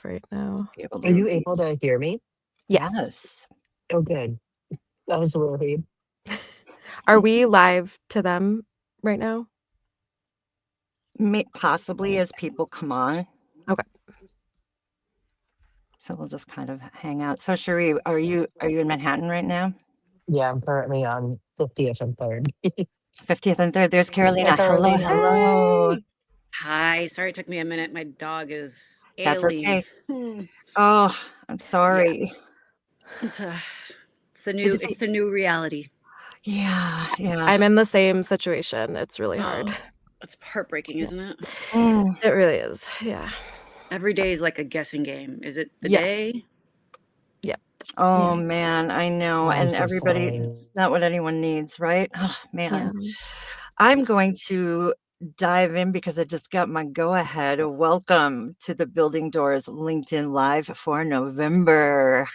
right now. Be able Are to you read. able to hear me? Yes. Yes. Oh, good. I was worried. Are we live to them right now? Possibly as people come on. Okay. So we'll just kind of hang out. So Cherie, are you in Manhattan right now? Yeah, I'm currently on 50th and 3rd. 50th and 3rd. There's Hi, Carolina. Hello, Carolina. hello. Hey! Hi, sorry it took me a minute. My dog is That's ailing. okay. Oh, I'm Yeah, sorry. it's a Did you it's see? the new reality. Yeah. I'm in the same situation. It's really hard. Oh, it's heartbreaking, Yeah. isn't it? Mm, It really is. Yeah. Every day is like a guessing game. Is it the Yes. day? Yep. oh Yeah. man, I know. I'm And so everybody, sorry. it's not what anyone needs, right? Oh Yeah. man. I'm going to dive in because I just got my go ahead. Welcome to the Building Doors LinkedIn Live for November.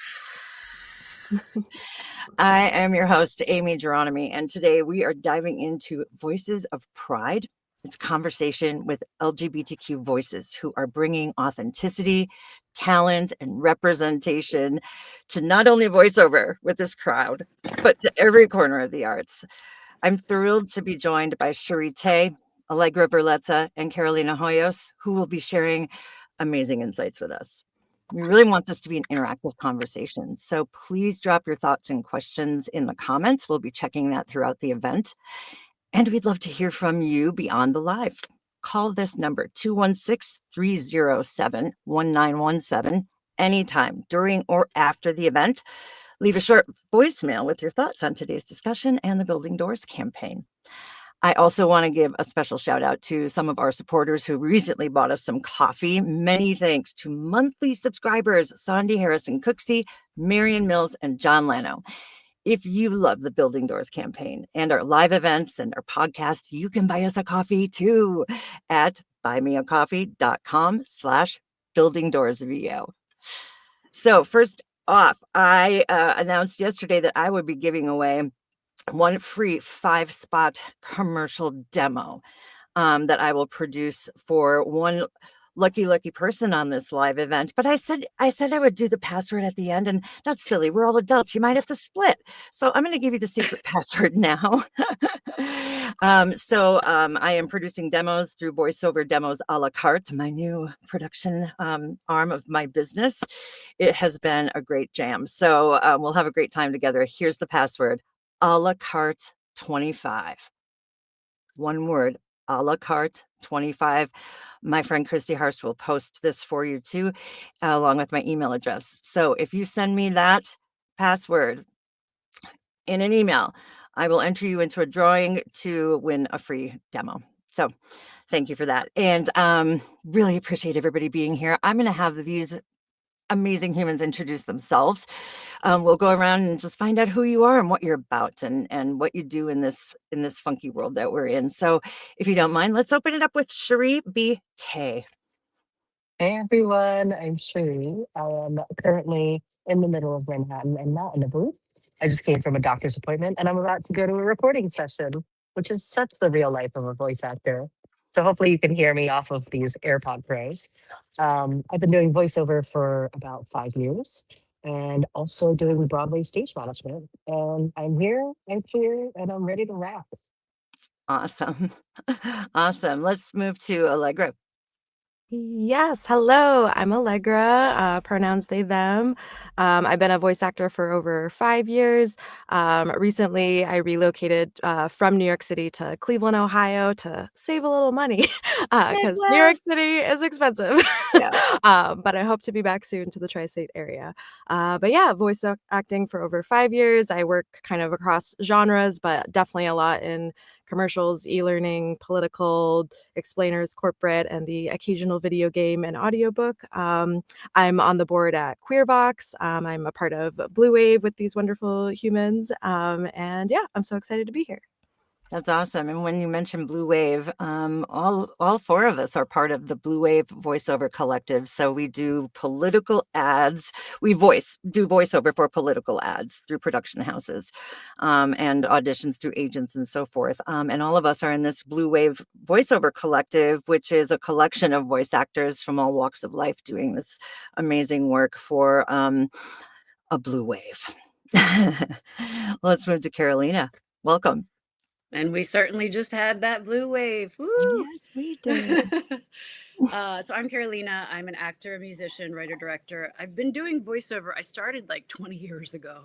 I am your host, Aimee Gironimi, and today we are diving into Voices of Pride. It's a conversation with LGBTQ voices who are bringing authenticity, talent, and representation to not only voiceover with this crowd, but to every corner of the arts. I'm thrilled to be joined by Cherie B, Allegra Verlezza, and Carolina Hoyos, who will be sharing amazing insights with us. We really want this to be an interactive conversation. So please drop your thoughts and questions in the comments. We'll be checking that throughout the event. And we'd love to hear from you beyond the live. Call this number 216-307-1917 anytime during or after the event. Leave a short voicemail with your thoughts on today's discussion and the Building Doors campaign. I also want to give a special shout out to some of our supporters who recently bought us some coffee. Many thanks to monthly subscribers, Sandy Harrison Cooksey, Marion Mills, and John Lano. If you love the Building Doors campaign and our live events and our podcast, you can buy us a coffee too at buymeacoffee.com/buildingdoorsvo. So first off, I announced yesterday that I would be giving away one free 5-spot commercial demo that I will produce for one lucky person on this live event. But I said I would do the password at the end, and that's silly. We're all adults. You might have to split. So I'm going to give you the secret password now. I am producing demos through Voiceover Demos a la carte, my new production arm of my business. It has been a great jam. So we'll have a great time together. Here's the password: a la carte 25. One word, a la carte 25. My friend Christy Harst will post this for you too, along with my email address. So if you send me that password in an email, I will enter you into a drawing to win a free demo. So thank you for that. And really appreciate everybody being here. I'm going to have these amazing humans introduce themselves. We'll go around and just find out who you are and what you're about and what you do in this funky world that we're in. So if you don't mind, let's open it up with Cherie B. Hey, everyone. I'm Cherie. I am currently in the middle of Manhattan and not in a booth. I just came from a doctor's appointment and I'm about to go to a recording session, which is such the real life of a voice actor. So hopefully you can hear me off of these AirPod Pros. I've been doing voiceover for about 5 years and also doing Broadway stage management. And I'm here, and I'm ready to rap. Awesome. Awesome. Let's move to Allegra. Yes. Hello. I'm Allegra. Pronouns they, them. I've been a voice actor for over 5 years. Recently, I relocated from New York City to Cleveland, Ohio to save a little money because New York Midwest. City is expensive. Yeah. But I hope to be back soon to the tri-state area. But yeah, voice acting for over 5 years. I work kind of across genres, but definitely a lot in commercials, e-learning, political, explainers, corporate, and the occasional video game and audiobook. I'm on the board at QueerVox. I'm a part of Blue Wave with these wonderful humans. And yeah, I'm so excited to be here. That's awesome. And when you mentioned Blue Wave, all four of us are part of the Blue Wave Voiceover Collective. So we do political ads. We do voiceover for political ads through production houses, and auditions through agents and so forth. And all of us are in this Blue Wave Voiceover Collective, which is a collection of voice actors from all walks of life doing this amazing work for a blue wave. Let's move to Carolina. Welcome. And we certainly just had that blue wave. Woo! Yes, we did. So I'm Carolina. I'm an actor, musician, writer, director. I've been doing voiceover. I started like 20 years ago,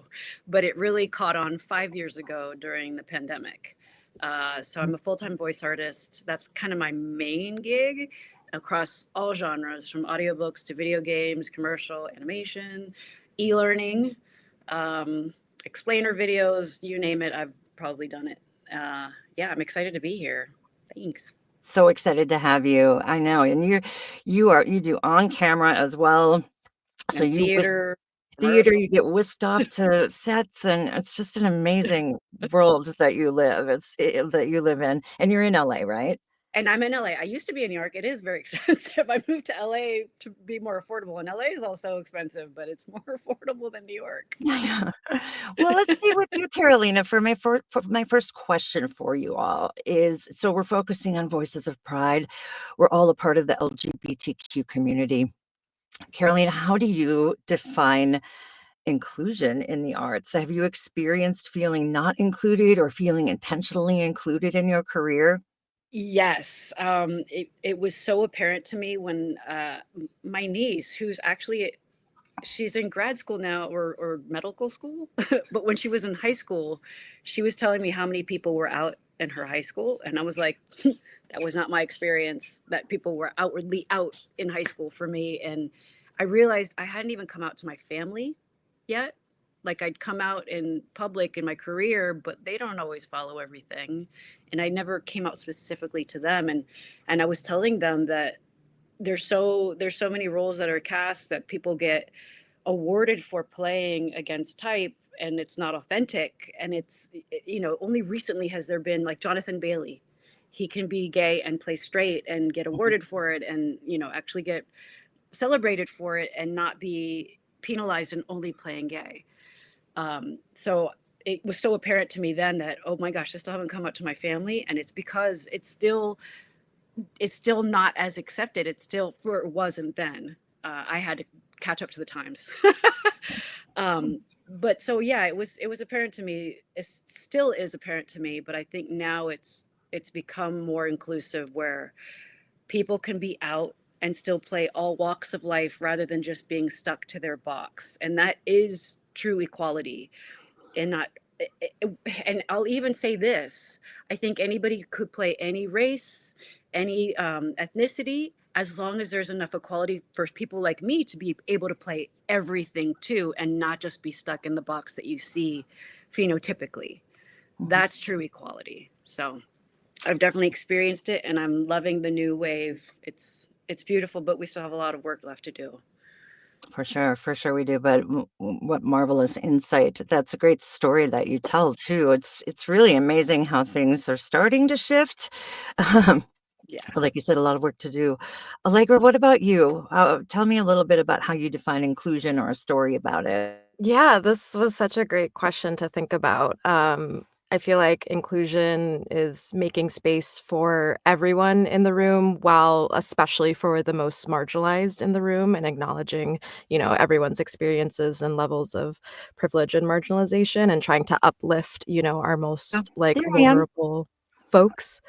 but it really caught on 5 years ago during the pandemic. So I'm a full-time voice artist. That's kind of my main gig across all genres, from audiobooks to video games, commercial, animation, e-learning, explainer videos, you name it, I've probably done it. Yeah, I'm excited to be here. Thanks. So excited to have you. I know. And you do on camera as well. So And theater, you get whisked off to sets, and it's just an amazing world that you live. That you live in, and you're in LA, right? and I'm in LA. I used to be in New York. It is very expensive. I moved to LA to be more affordable, and LA is also expensive, but it's more affordable than New York. Yeah. Well, let's stay with you, Carolina. For my first question for you all is, so we're focusing on Voices of Pride. We're all a part of the LGBTQ community. Carolina, how do you define inclusion in the arts? Have you experienced feeling not included or feeling intentionally included in your career? Yes, it was so apparent to me when my niece, who's actually she's in grad school now, or medical school, but when she was in high school, she was telling me how many people were out in her high school, and I was like, that was not my experience. That people were outwardly out in high school for me, and I realized I hadn't even come out to my family yet. Like I'd come out in public in my career, but they don't always follow everything, and I never came out specifically to them. And I was telling them that there's so many roles that are cast that people get awarded for playing against type, and it's not authentic. And it's, only recently has there been, like, Jonathan Bailey. He can be gay and play straight and get awarded for it, and actually get celebrated for it and not be penalized and only playing gay. So it was so apparent to me then that, oh my gosh, I still haven't come out to my family, and it's because it's still not as accepted. It's still, for it wasn't then. I had to catch up to the times. But so yeah, it was apparent to me. It still is apparent to me, but I think now it's become more inclusive, where people can be out and still play all walks of life rather than just being stuck to their box. And that is true equality. And not and I'll even say this, I think anybody could play any race, any ethnicity, as long as there's enough equality for people like me to be able to play everything too, and not just be stuck in the box that you see phenotypically. That's true equality. So I've definitely experienced it, and I'm loving the new wave. It's beautiful, but we still have a lot of work left to do. For sure we do. But what marvelous insight! That's a great story that you tell too. It's really amazing how things are starting to shift. Yeah. But like you said, a lot of work to do. Allegra, what about you? Tell me a little bit about how you define inclusion, or a story about it. Yeah, this was such a great question to think about. I feel like inclusion is making space for everyone in the room, while especially for the most marginalized in the room, and acknowledging, everyone's experiences and levels of privilege and marginalization, and trying to uplift, our Oh, most like there I am. vulnerable folks.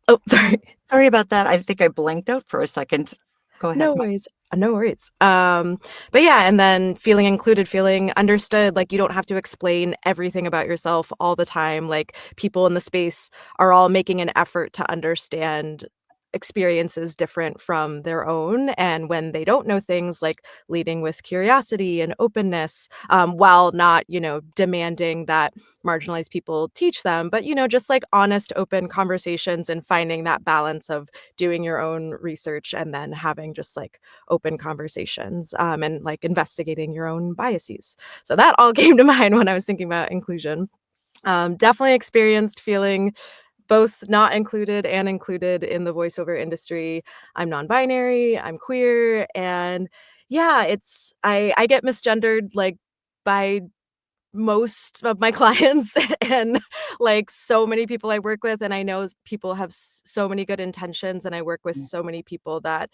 Oh, sorry. Sorry about that. I think I blanked out for a second. Go ahead. No worries. No worries. But yeah, and then feeling included, feeling understood, like you don't have to explain everything about yourself all the time. Like people in the space are all making an effort to understand experiences different from their own. And when they don't know things, like leading with curiosity and openness, while not, demanding that marginalized people teach them, but, just like honest, open conversations, and finding that balance of doing your own research and then having just like open conversations, and like investigating your own biases. So that all came to mind when I was thinking about inclusion. Definitely experienced feeling both not included and included in the voiceover industry. I'm non-binary, I'm queer, and yeah, I get misgendered like by most of my clients and like so many people I work with, and I know people have so many good intentions, and I work with Mm. so many people that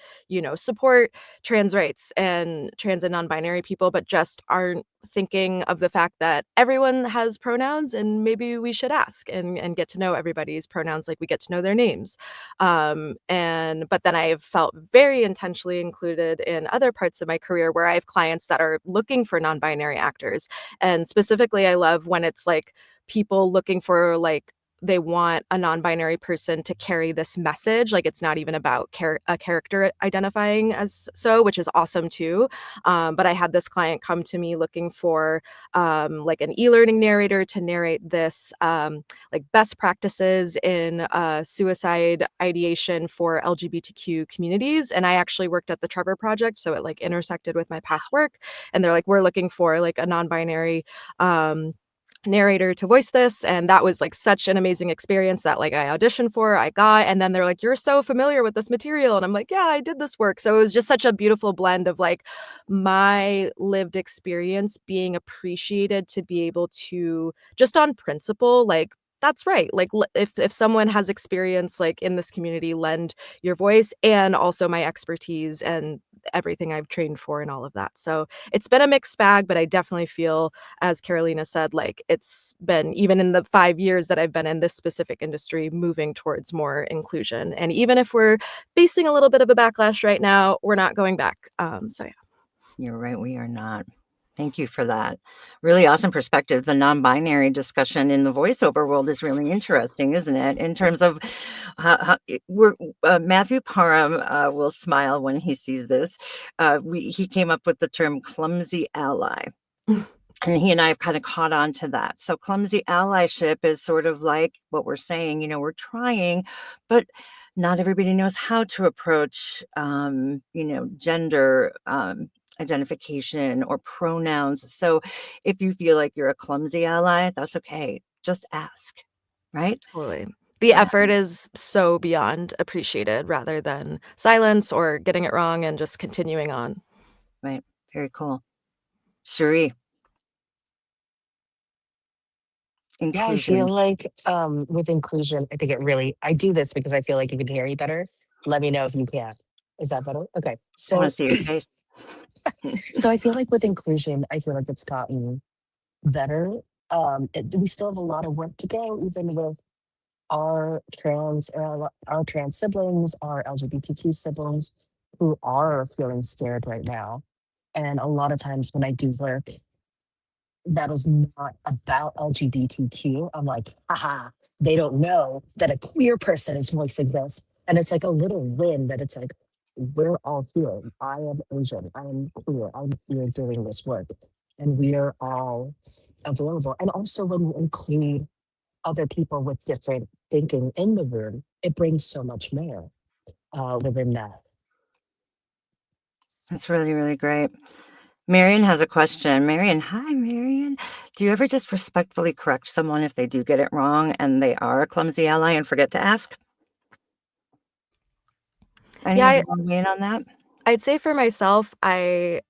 support trans rights and trans and non-binary people, but just aren't thinking of the fact that everyone has pronouns, and maybe we should ask and get to know everybody's pronouns like we get to know their names. And but then I've felt very intentionally included in other parts of my career where I have clients that are looking for non-binary actors, and specifically, I love when it's like people looking for like they want a non-binary person to carry this message. Like it's not even about a character identifying as so, which is awesome too. But I had this client come to me looking for like an e-learning narrator to narrate this like best practices in suicide ideation for LGBTQ communities. And I actually worked at the Trevor Project, so it like intersected with my past work. And they're like, we're looking for like a non-binary narrator to voice this, and that was like such an amazing experience that like I auditioned for, I got, and then they're like, you're so familiar with this material, and I'm like, yeah, I did this work. So it was just such a beautiful blend of like my lived experience being appreciated to be able to just on principle like that's right, like if someone has experience like in this community, lend your voice, and also my expertise and everything I've trained for and all of that. So it's been a mixed bag, but I definitely feel, as Carolina said, like it's been even in the 5 years that I've been in this specific industry moving towards more inclusion. And even if we're facing a little bit of a backlash right now, we're not going back. So yeah. You're right, we are not. Thank you for that. Really awesome perspective. The non-binary discussion in the voiceover world is really interesting, isn't it? In terms of Matthew Parham will smile when he sees this. He came up with the term clumsy ally. And he and I have kind of caught on to that. So clumsy allyship is sort of like what we're saying, we're trying, but not everybody knows how to approach, gender identification or pronouns. So if you feel like you're a clumsy ally, that's okay. Just ask, right? Totally. The effort is so beyond appreciated rather than silence or getting it wrong and just continuing on. Right. Very cool. Cherie. Yeah, I feel Inclusion. like with inclusion, I think I do this because I feel like you can hear me better. Let me know if you can't. Is that better? Okay. I want So to see your face. so I feel like with inclusion, I feel like it's gotten better. We still have a lot of work to go, even with our trans siblings, our LGBTQ siblings who are feeling scared right now. And a lot of times when I do work that is not about LGBTQ, I'm like, haha, they don't know that a queer person is voicing this. And it's like a little win that it's like, we're all here. I am Asian. I am queer. I'm here doing this work. And we are all available. And also when you include other people with different thinking in the room, it brings so much more within that. That's really, really great. Marion has a question. Marion, hi, Marion. Do you ever just respectfully correct someone if they do get it wrong and they are a clumsy ally and forget to ask? Yeah, Anybody want to weigh in on that? I'd say for myself, I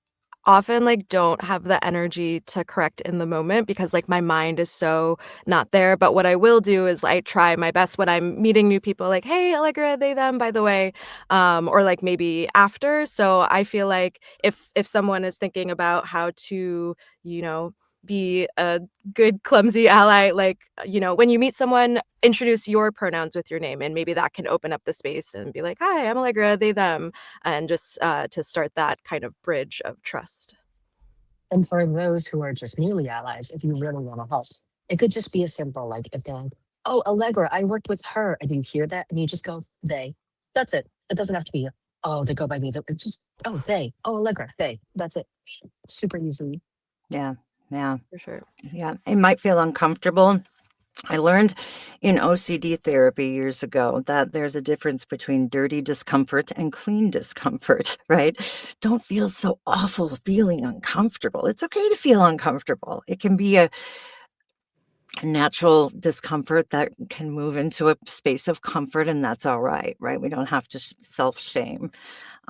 often like don't have the energy to correct in the moment because like my mind is so not there. But what I will do is I try my best when I'm meeting new people, like, hey, Allegra, they, them, by the way, or like maybe after. So I feel like if someone is thinking about how to, you know, be a good clumsy ally, like, when you meet someone, introduce your pronouns with your name, and maybe that can open up the space and be like, hi, I'm Allegra, they, them, and just to start that kind of bridge of trust. And for those who are just newly allies, if you really want to help, it could just be a simple, like if they're like, oh, Allegra, I worked with her. And you hear that and you just go, they. That's it. It doesn't have to be, oh, they go by the, it's just, oh, they. Oh, Allegra, they. That's it. Super easy. Yeah, yeah, For sure. yeah. It might feel uncomfortable. I learned in OCD therapy years ago that there's a difference between dirty discomfort and clean discomfort, right? Don't feel so awful feeling uncomfortable. It's okay to feel uncomfortable. It can be natural discomfort that can move into a space of comfort, and that's all right, right? We don't have to self-shame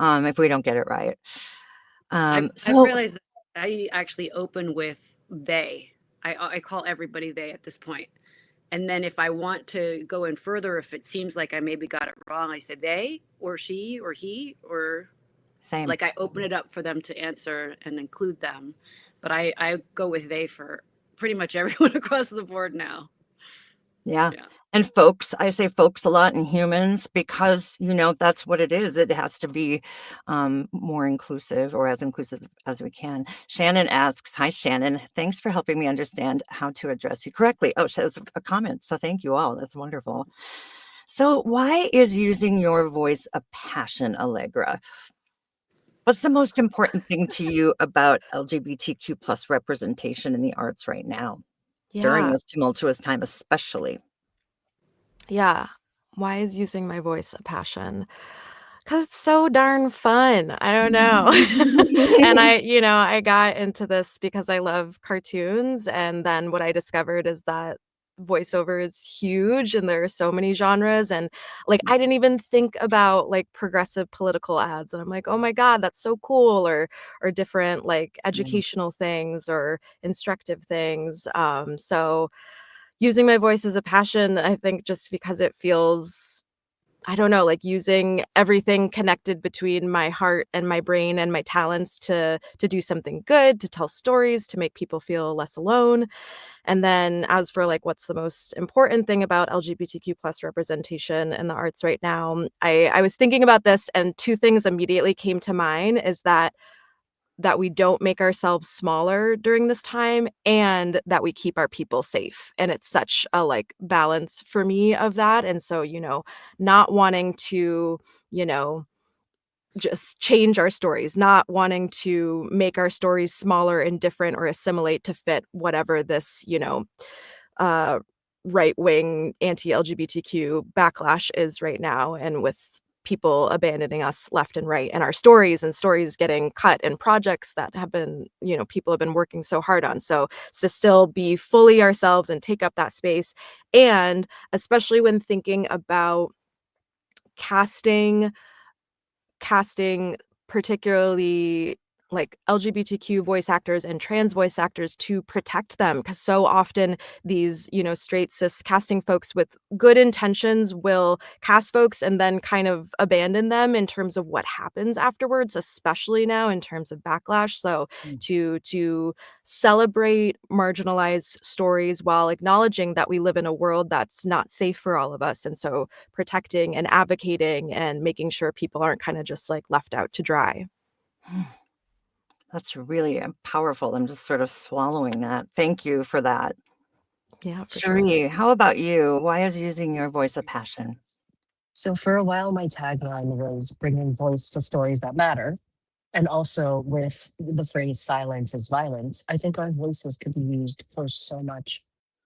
if we don't get it right. I've So realized that I actually open with they. I call everybody they at this point. And then if I want to go in further, if it seems like I maybe got it wrong, I say they or she or he, or same. like I open it up for them to answer and include them. But I go with they for pretty much everyone across the board now. Yeah. Yeah. And folks, I say folks a lot, in humans, because, that's what it is. It has to be more inclusive, or as inclusive as we can. Shannon asks, hi, Shannon. Thanks for helping me understand how to address you correctly. Oh, she has a comment. So thank you all. That's wonderful. So why is using your voice a passion, Allegra? What's the most important thing to you about LGBTQ plus representation in the arts right now, during Yeah. this tumultuous time, especially? Yeah. Why is using my voice a passion? Because it's so darn fun. I don't know. And I got into this because I love cartoons, and then what I discovered is that voiceover is huge and there are so many genres, and, like, I didn't even think about, like, progressive political ads, and I'm like, "Oh my god, that's so cool," or different, like, Mm, educational things or instructive things, so using my voice as a passion, I think just because it feels, I don't know, like using everything connected between my heart and my brain and my talents to do something good, to tell stories, to make people feel less alone. And then as for like what's the most important thing about LGBTQ plus representation in the arts right now, I was thinking about this and two things immediately came to mind is that we don't make ourselves smaller during this time and that we keep our people safe. And it's such a like balance for me of that. And so, not wanting to, you know, just change our stories, not wanting to make our stories smaller and different or assimilate to fit whatever this, uh, right wing anti LGBTQ backlash is right now. And with people abandoning us left and right, and our stories getting cut, and projects that have been, people have been working so hard on. So to still be fully ourselves and take up that space. And especially when thinking about casting casting particularly like LGBTQ voice actors and trans voice actors to protect them, because so often these, straight cis casting folks with good intentions will cast folks and then kind of abandon them in terms of what happens afterwards, especially now in terms of backlash. So mm. to celebrate marginalized stories while acknowledging that we live in a world that's not safe for all of us, and so protecting and advocating and making sure people aren't kind of just like left out to dry. That's really powerful. I'm just sort of swallowing that. Thank you for that. Yeah, for sure. Cherie, how about you? Why is using your voice a passion? So for a while, my tagline was bringing voice to stories that matter. And also with the phrase silence is violence, I think our voices could be used for so much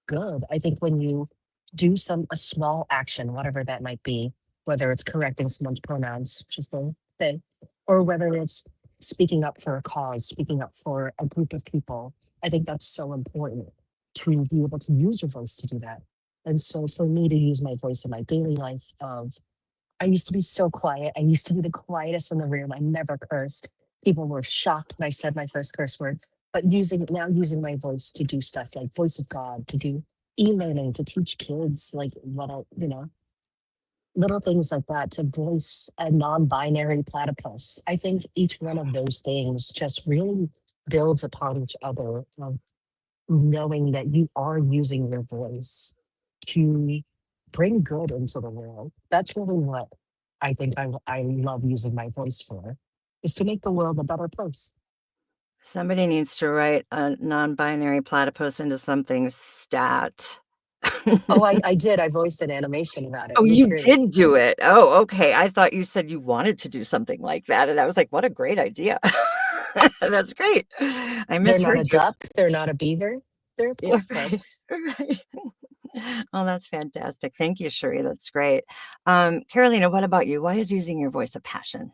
good. I think when you do a small action, whatever that might be, whether it's correcting someone's pronouns, just a thing, or whether it's speaking up for a cause, speaking up for a group of people, I think that's so important to be able to use your voice to do that. And so for me to use my voice in my daily life of I used to be so quiet. I used to be the quietest in the room. I never cursed. People were shocked when I said my first curse word. But using my voice to do stuff like voice of God, to do e-learning, to teach kids like little things like that, to voice a non-binary platypus. I think each one of those things just really builds upon each other of knowing that you are using your voice to bring good into the world. That's really what I think I love using my voice for, is to make the world a better place. Somebody needs to write a non-binary platypus into something stat. Oh, I did. I voiced an animation about it. Oh, It was you great. did do it. Oh, okay. I thought you said you wanted to do something like that, and I was like, "What a great idea." That's great. I They're not a misheard you. duck. They're not a beaver. They're a Yeah, right, platypus. right. Oh, that's fantastic. Thank you, Cherie. That's great. Carolina, what about you? Why is using your voice a passion?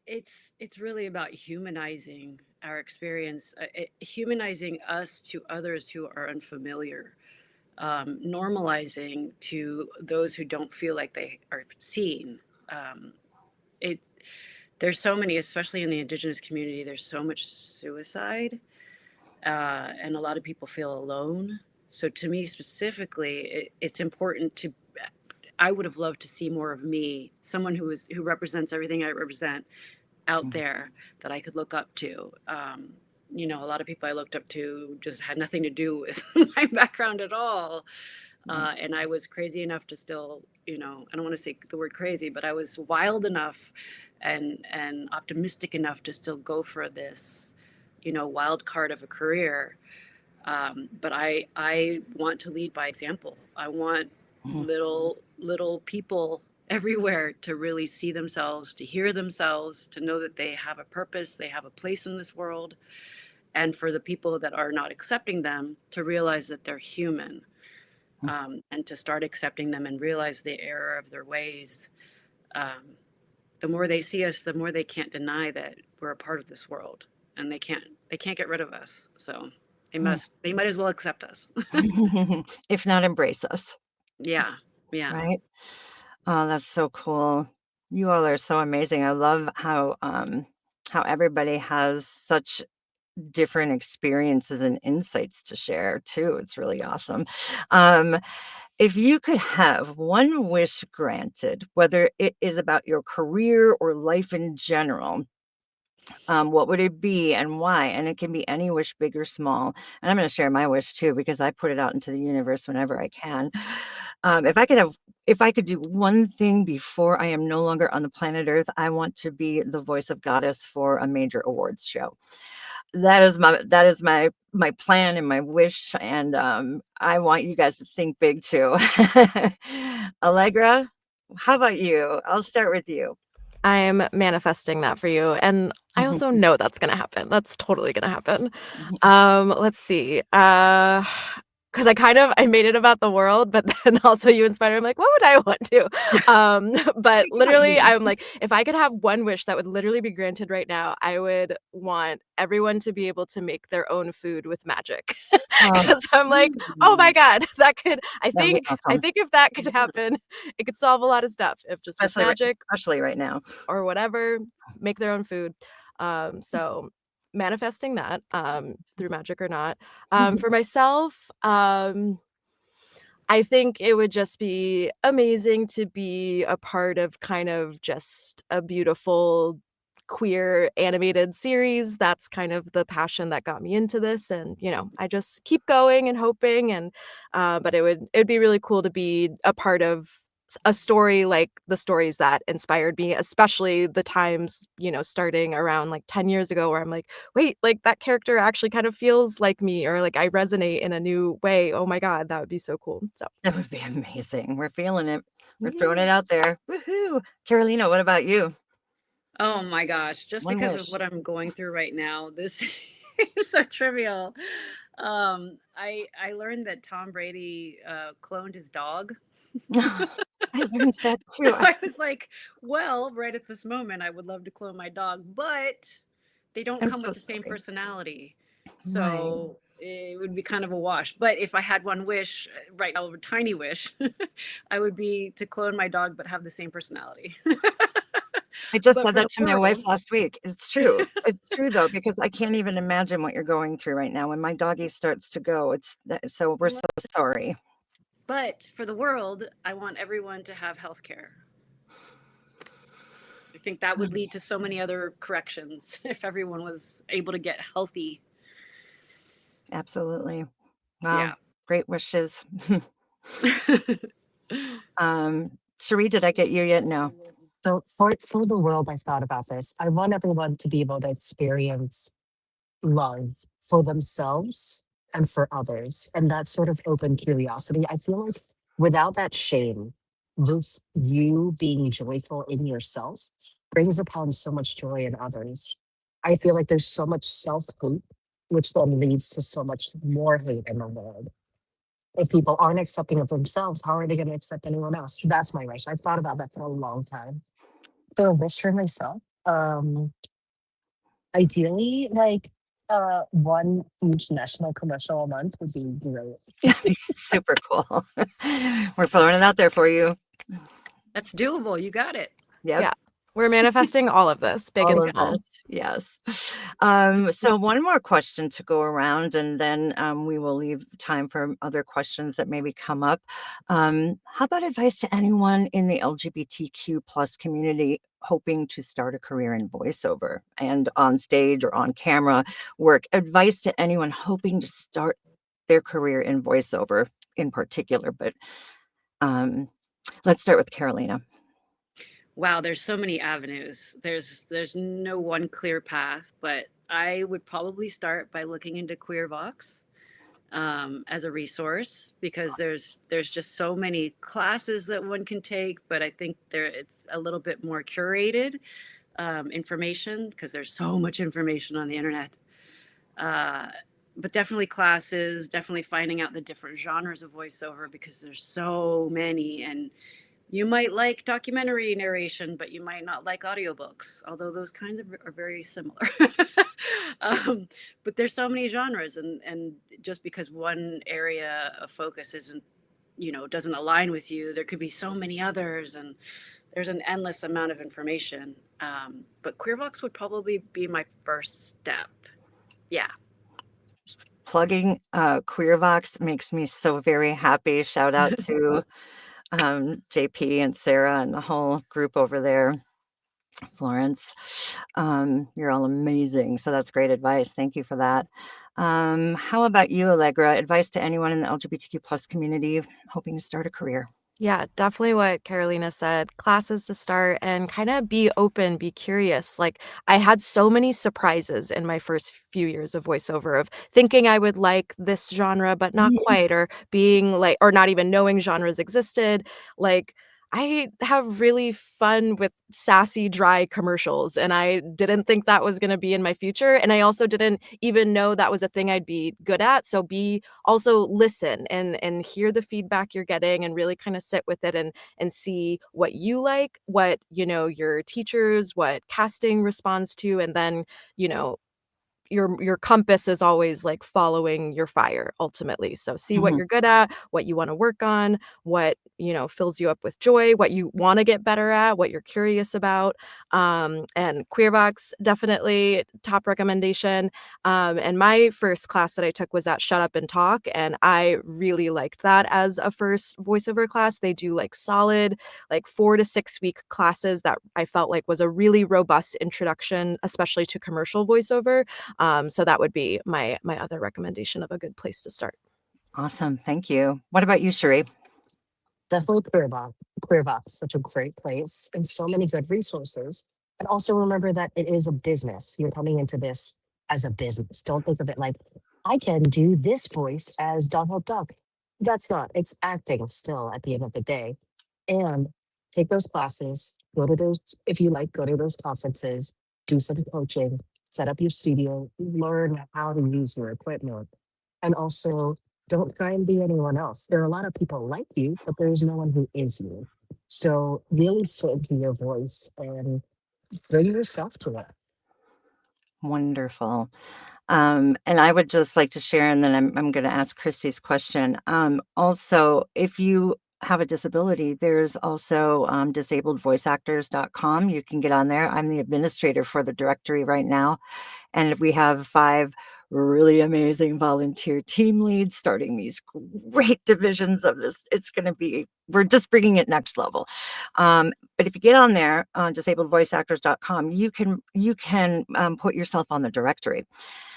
It's really about humanizing our experience, humanizing us to others who are unfamiliar. normalizing to those who don't feel like they are seen. Um, it there's so many, especially in the Indigenous community, there's so much suicide, and a lot of people feel alone. So to me specifically, it's important to. I would have loved to see more of me, someone who represents everything I represent out there that I could look up to. You know, a lot of people I looked up to just had nothing to do with my background at all. And I was crazy enough to still, you know, I don't want to say the word crazy, but I was wild enough and optimistic enough to still go for this, you know, wild card of a career. But I want to lead by example. I want little people everywhere to really see themselves, to hear themselves, to know that they have a purpose, they have a place in this world, and for the people that are not accepting them to realize that they're human, and to start accepting them and realize the error of their ways. The more they see us, the more they can't deny that we're a part of this world, and they can't get rid of us. So they might as well accept us. If not embrace us. Yeah. Right. Oh, that's so cool. You all are so amazing. I love how everybody has such different experiences and insights to share too. It's really awesome. If you could have one wish granted, whether it is about your career or life in general, what would it be and why? And it can be any wish, big or small. And I'm going to share my wish too, because I put it out into the universe whenever I can. If I could do one thing before I am no longer on the planet Earth, I want to be the voice of goddess for a major awards show. That is my plan and my wish. And I want you guys to think big too. Allegra, how about you? I'll start with you. I am manifesting that for you, and I also know that's gonna happen. That's totally gonna happen. Let's see. 'Cause I made it about the world, but then also you inspired me. I'm like, "What would I want to?" But literally, I'm like, if I could have one wish that would literally be granted right now, I would want everyone to be able to make their own food with magic. 'Cause I'm like, "Oh my god, that could." I That'd be think awesome. if that could happen, it could solve a lot of stuff. If just with magic Especially right now. or whatever, make their own food. So manifesting that, through magic or not. For myself, I think it would just be amazing to be a part of kind of just a beautiful queer animated series. That's kind of the passion that got me into this, and, you know, I just keep going and hoping, and, but it'd be really cool to be a part of a story like the stories that inspired me, especially the times, you know, starting around like 10 years ago where I'm like, wait, like that character actually kind of feels like me, or like I resonate in a new way. Oh my God, that would be so cool. So That would be amazing. We're feeling it. We're throwing it out there. Woohoo. Carolina, what about you? Oh my gosh, just One because of wish. what I'm going through right now, this is so trivial. I learned that Tom Brady cloned his dog. I learned that too. I was like, well, right at this moment, I would love to clone my dog, but they don't I'm come so with the same sorry. personality. Right. So it would be kind of a wash. But if I had one wish right now, a tiny wish, I would be to clone my dog, but have the same personality. I just But said for that the to my wife world, last week. It's true. It's true though, because I can't even imagine what you're going through right now. When my doggie starts to go, so we're so sorry. but for the world, I want everyone to have health care. I think that would lead to so many other corrections if everyone was able to get healthy. Absolutely. Wow. Yeah. Great wishes. Cherie, did I get you yet? No. So for the world, I've thought about this. I want everyone to be able to experience love for themselves and for others, and that sort of open curiosity. I feel like without that shame, with you being joyful in yourself brings upon so much joy in others. I feel like there's so much self hate, which then leads to so much more hate in the world. If people aren't accepting of themselves, how are they going to accept anyone else? That's my wish. I've thought about that for a long time. For a wish for myself, ideally, like One huge national commercial a month would be great. Super cool. We're throwing it out there for you. That's doable. You got it. Yep. Yeah. We're manifesting all of this, big and All of small. this, yes. So one more question to go around, and then we will leave time for other questions that maybe come up. How about advice to anyone in the LGBTQ plus community hoping to start a career in voiceover and on stage or on camera work? Advice to anyone hoping to start their career in voiceover in particular, but let's start with Carolina. Wow, there's so many avenues. There's no one clear path, but I would probably start by looking into QueerVox as a resource, because there's just so many classes that one can take, but I think it's a little bit more curated information, because there's so much information on the internet. But definitely classes, definitely finding out the different genres of voiceover, because there's so many. And you might like documentary narration, but you might not like audiobooks, although those kinds of are very similar. But there's so many genres, and just because one area of focus isn't, doesn't align with you, there could be so many others, and there's an endless amount of information. But QueerVox would probably be my first step. Yeah. Plugging QueerVox makes me so very happy. Shout out to JP and Sarah and the whole group over there. Florence, you're all amazing. So that's great advice. Thank you for that. How about you, Allegra? Advice to anyone in the LGBTQ plus community hoping to start a career? Yeah, definitely what Carolina said. Classes to start and kind of be open, be curious. Like, I had so many surprises in my first few years of voiceover, of thinking I would like this genre, but not quite, or being like, or not even knowing genres existed. Like, I have really fun with sassy, dry commercials, and I didn't think that was going to be in my future. And I also didn't even know that was a thing I'd be good at. So also listen and hear the feedback you're getting, and really kind of sit with it and see what you like, what your teachers, what casting responds to, and then you know your compass is always like following your fire ultimately. So see what you're good at, what you want to work on, what fills you up with joy, what you want to get better at, what you're curious about. And QueerVox, definitely top recommendation. And my first class that I took was at Shut Up and Talk, and I really liked that as a first voiceover class. They do like solid, like 4 to 6 week classes that I felt like was a really robust introduction, especially to commercial voiceover. So that would be my other recommendation of a good place to start. Awesome. Thank you. What about you, Cherie? Definitely QueerVox. QueerVox, such a great place and so many good resources. And also remember that it is a business. You're coming into this as a business. Don't think of it like, I can do this voice as Donald Duck. That's not. It's acting still at the end of the day. And take those classes, go to those, if you like, go to those conferences, do some coaching, set up your studio, learn how to use your equipment. And also, don't try and be anyone else. There are a lot of people like you, but there's no one who is you. So really sit into your voice and bring yourself to it. Wonderful. And I would just like to share, and then I'm going to ask Christy's question. Also, if you have a disability, there's also disabledvoiceactors.com. You can get on there. I'm the administrator for the directory right now, and we have 5 really amazing volunteer team leads starting these great divisions of this. It's going to be, we're just bringing it next level. But if you get on there on disabledvoiceactors.com, you can put yourself on the directory.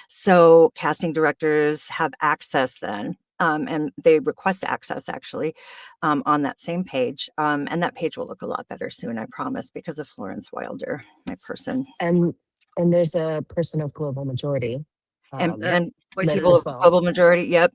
So casting directors have access then, and they request access actually on that same page. And that page will look a lot better soon, I promise, because of Florence Wilder, my person. And there's a person of global majority. And Voices people as of well. global majority, yep.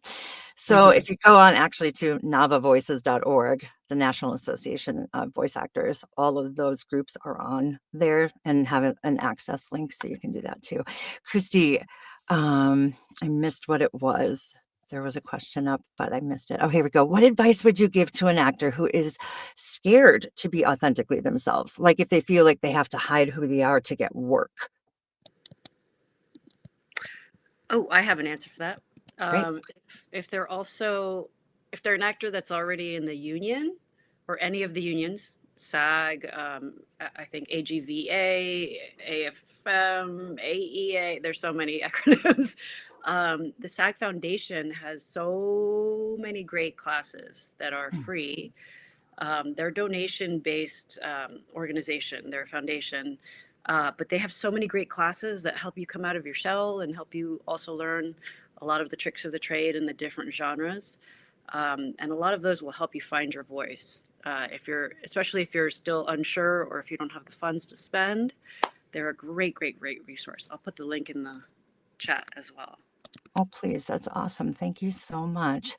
So if you go on actually to navavoices.org, the National Association of Voice Actors, all of those groups are on there and have an access link, so you can do that too. Christy, I missed what it was. There was a question up, but I missed it. Oh, here we go. What advice would you give to an actor who is scared to be authentically themselves? Like if they feel like they have to hide who they are to get work? Oh, I have an answer for that. Great. If they're also, if they're an actor that's already in the union or any of the unions, SAG, I think AGVA, AFM, AEA, there's so many acronyms. The SAG Foundation has so many great classes that are free. They're a donation-based organization, their foundation, but they have so many great classes that help you come out of your shell and help you also learn a lot of the tricks of the trade and the different genres. And a lot of those will help you find your voice. If you're, especially if you're still unsure or if you don't have the funds to spend, they're a great, great, great resource. I'll put the link in the chat as well. Oh, please. That's awesome. Thank you so much.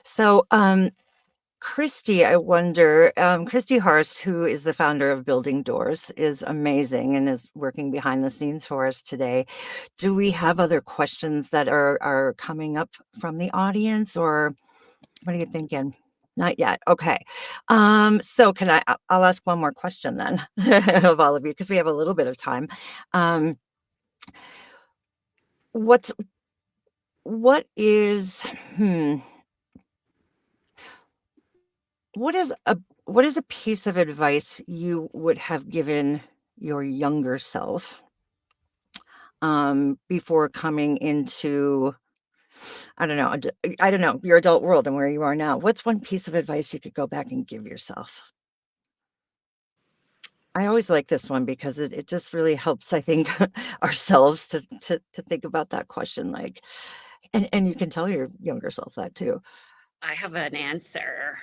So, Christy, I wonder, Christy Horst, who is the founder of Building Doors, is amazing and is working behind the scenes for us today. Do we have other questions that are coming up from the audience, or what are you thinking? Not yet. Okay. So I'll ask one more question then of all of you, because we have a little bit of time. What is what is a piece of advice you would have given your younger self before coming into, I don't know, your adult world and where you are now? What's one piece of advice you could go back and give yourself? I always like this one because it just really helps, I think, ourselves to think about that question, like, and you can tell your younger self that too. I have an answer.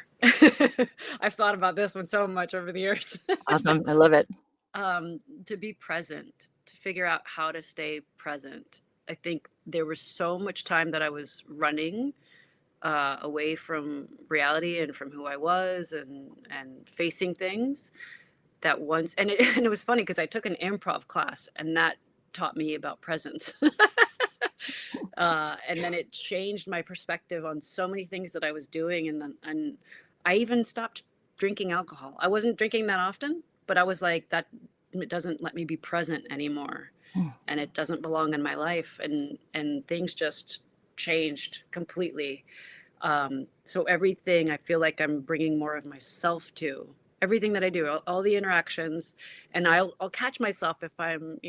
I've thought about this one so much over the years. Awesome. I love it. To be present, to figure out how to stay present. I think there was so much time that I was running away from reality and from who I was and facing things that once, and it was funny because I took an improv class and that taught me about presence. And then it changed my perspective on so many things that I was doing. And I even stopped drinking alcohol. I wasn't drinking that often, but I was like, that it doesn't let me be present anymore. And it doesn't belong in my life. And things just changed completely. So everything I feel like I'm bringing more of myself to everything that I do, all the interactions, and I'll catch myself if I'm,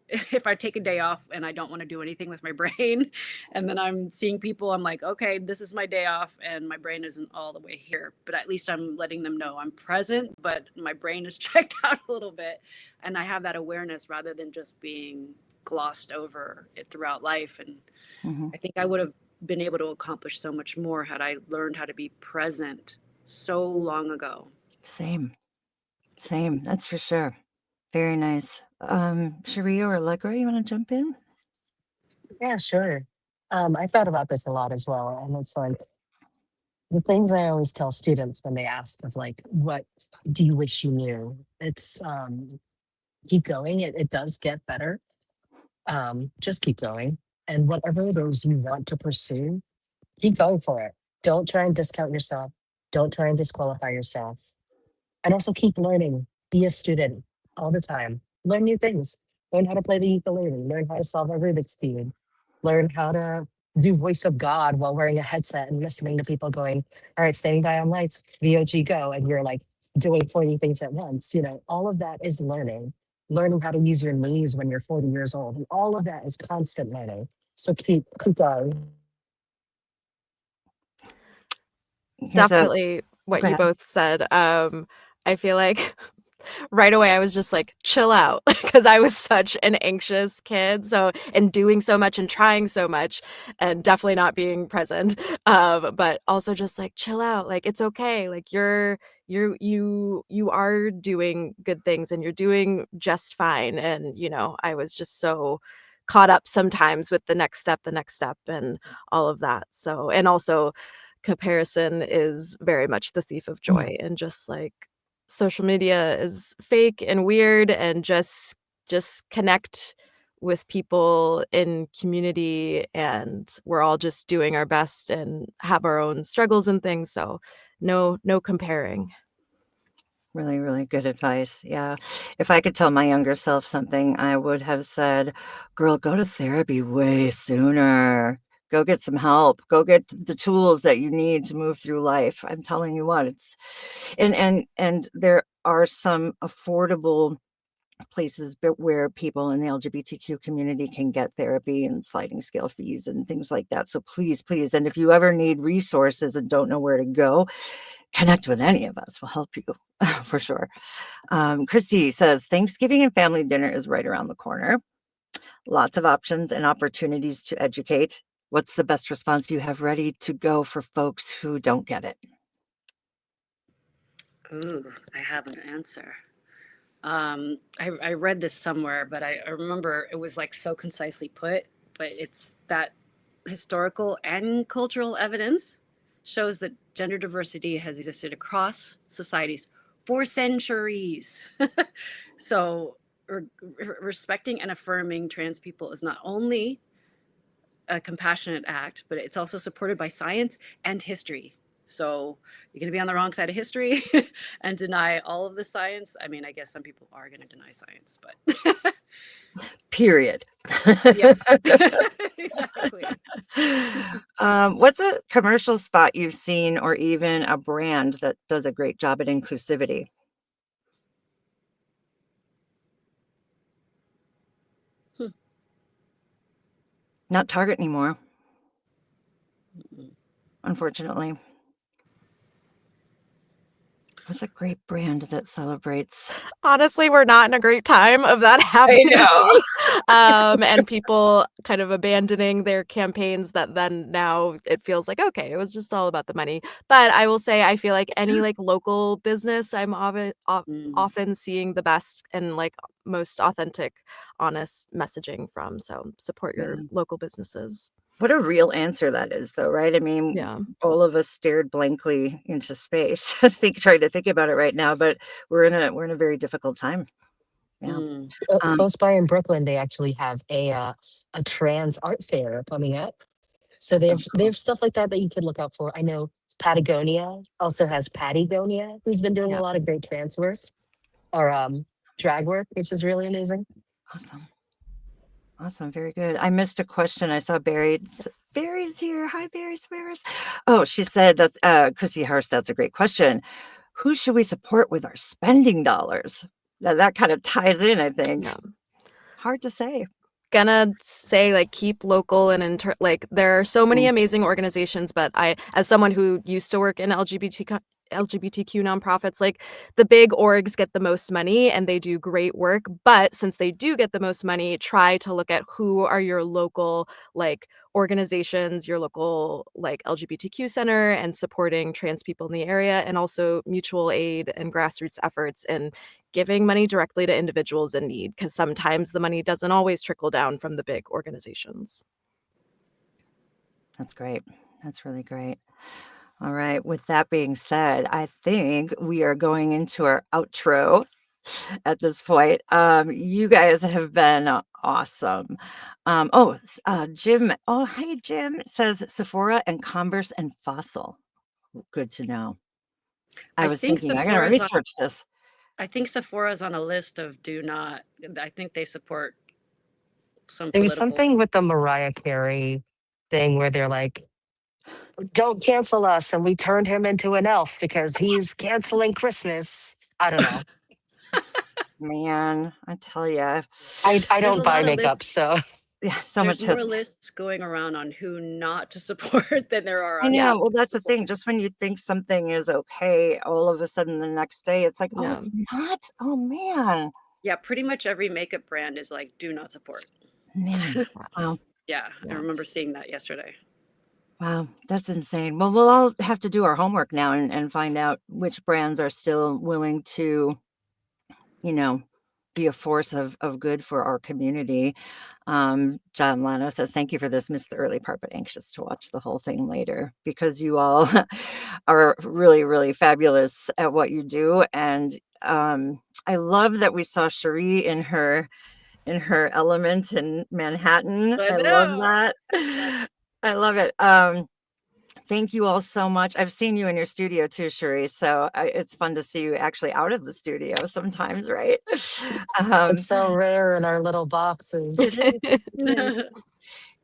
if I take a day off and I don't want to do anything with my brain, and then I'm seeing people, I'm like, okay, this is my day off and my brain isn't all the way here, but at least I'm letting them know I'm present, but my brain is checked out a little bit. And I have that awareness rather than just being glossed over it throughout life. And I think I would have been able to accomplish so much more had I learned how to be present so long ago. Same. That's for sure. Very nice. Cherie or Allegra, you want to jump in? Yeah, sure. I thought about this a lot as well. And it's like the things I always tell students when they ask of like, what do you wish you knew? It's keep going. It does get better. Just keep going. And whatever it is you want to pursue, keep going for it. Don't try and discount yourself. Don't try and disqualify yourself. And also keep learning. Be a student all the time. Learn new things. Learn how to play the ukulele. Learn how to solve a Rubik's Cube. Learn how to do voice of God while wearing a headset and listening to people going, all right, standing by on lights, VOG go. And you're like doing 40 things at once. All of that is learning. Learning how to use your knees when you're 40 years old. And all of that is constant learning. So keep going. Definitely what you both said. I feel like right away I was just like, chill out, because I was such an anxious kid. So, and doing so much and trying so much and definitely not being present. But also just like, chill out. Like, it's okay. Like you are doing good things and you're doing just fine. And, I was just so caught up sometimes with the next step and all of that. So, and also comparison is very much the thief of joy, and just like social media is fake and weird, and just connect with people in community, and we're all just doing our best and have our own struggles and things, so no comparing. Really, really good advice. Yeah. If I could tell my younger self something, I would have said, girl, go to therapy way sooner. Go get some help. Go get the tools that you need to move through life. I'm telling you what, it's and there are some affordable places where people in the LGBTQ community can get therapy and sliding scale fees and things like that. So please, please, and if you ever need resources and don't know where to go, connect with any of us. We'll help you for sure. Christy says, Thanksgiving and family dinner is right around the corner. Lots of options and opportunities to educate. What's the best response you have ready to go for folks who don't get it? Ooh, I have an answer. I read this somewhere, but I remember it was like so concisely put, but it's that historical and cultural evidence shows that gender diversity has existed across societies for centuries. So respecting and affirming trans people is not only a compassionate act, but it's also supported by science and history. So you're going to be on the wrong side of history and deny all of the science. I mean, I guess some people are going to deny science, but Period. yeah, exactly. What's a commercial spot you've seen or even a brand that does a great job at inclusivity? Hmm. Not Target anymore, Mm-mm. unfortunately. What's a great brand that celebrates? Honestly, we're not in a great time of that I happening. know. And people kind of abandoning their campaigns that then now it feels like, okay, it was just all about the money. But I will say, I feel like any like local business, I'm Mm. often seeing the best and like most authentic, honest messaging from. So support your Yeah. local businesses. What a real answer that is, though, right? I mean, Yeah. all of us stared blankly into space, trying to think about it right now, but we're in a very difficult time. Yeah. Mm. Um, Close by in Brooklyn, they actually have a trans art fair coming up. So oh, they cool. have stuff like that that you could look out for. I know Patagonia also has Patagonia, who's been doing a Yeah. lot of great trans work or drag work, which is really amazing. Awesome. Awesome. Very good. I missed a question. I saw Barry's here. Hi, Barry's. Oh, she said that's Christy Harsh. That's a great question. Who should we support with our spending dollars? Now that kind of ties in, I think. Yeah. Hard to say. Gonna say like keep local and like there are so many Mm, amazing organizations, but I, as someone who used to work in LGBTQ nonprofits, like the big orgs get the most money and they do great work, but since they do get the most money, try to look at who are your local like organizations, your local like LGBTQ center, and supporting trans people in the area, and also mutual aid and grassroots efforts and giving money directly to individuals in need, because sometimes the money doesn't always trickle down from the big organizations. that's great. That's really great. All right. With that being said, I think we are going into our outro at this point. You guys have been awesome. Jim. Oh, hey, Jim says Sephora and Converse and Fossil. Good to know. I I was think thinking, I gotta Sephora's on. research this. I think Sephora's on a list of do not. I think they support some There was political. something with the Mariah Carey thing where they're like, don't cancel us. And we turned him into an elf because he's canceling Christmas. I don't know. Man, I tell you, I There's don't a buy lot of makeup. lists. So yeah, so There's much more has. lists going around on who not to support than there are I on Yeah. know. who Well, to that's the support. thing. Just when you think something is okay, all of a sudden the next day it's like, oh, Yeah. it's not. Oh man, Yeah, pretty much every makeup brand is like do not support. man. Wow. Yeah, I Yeah. remember seeing that yesterday. Wow, that's insane. Well, we'll all have to do our homework now and find out which brands are still willing to, you know, be a force of good for our community. John Lano says, thank you for this. Missed the early part, but anxious to watch the whole thing later because you all are really, really fabulous at what you do. And I love that we saw Cherie in her element in Manhattan. I I love know. that. That's I love it. Thank you all so much. I've seen you in your studio too, Cherie. So it's fun to see you actually out of the studio sometimes, right? It's so rare in our little boxes. It is.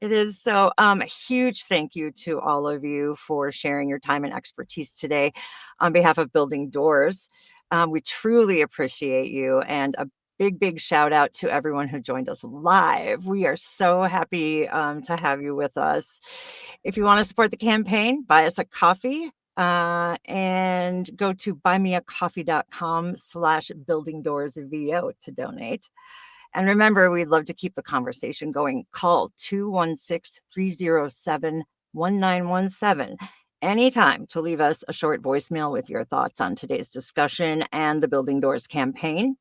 It is. So a huge thank you to all of you for sharing your time and expertise today on behalf of Building Doors. We truly appreciate you, and a big shout out to everyone who joined us live. We are so happy to have you with us. If you want to support the campaign, buy us a coffee and go to buymeacoffee.com/buildingdoorsvo to donate. And remember, we'd love to keep the conversation going. Call 216-307-1917 anytime to leave us a short voicemail with your thoughts on today's discussion and the Building Doors campaign.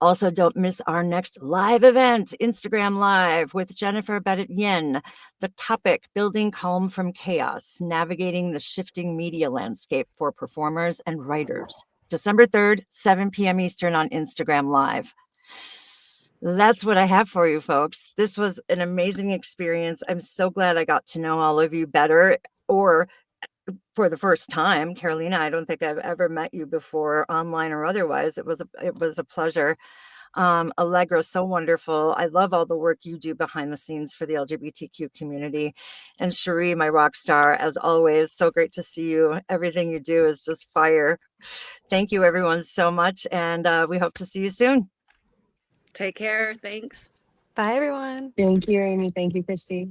Also, don't miss our next live event, Instagram Live with Jennifer Bennett Yin. The topic, Building Calm from Chaos, Navigating the Shifting Media Landscape for Performers and Writers. December 3rd, 7 p.m. Eastern on Instagram Live. That's what I have for you, folks. This was an amazing experience. I'm so glad I got to know all of you better, or for the first time. Carolina, I don't think I've ever met you before, online or otherwise. It was a pleasure. Allegra, so wonderful. I love all the work you do behind the scenes for the LGBTQ community. And Cherie, my rock star, as always, so great to see you. Everything you do is just fire. Thank you, everyone, so much. And we hope to see you soon. Take care. Thanks. Bye, everyone. Thank you, Amy. Thank you, Christy.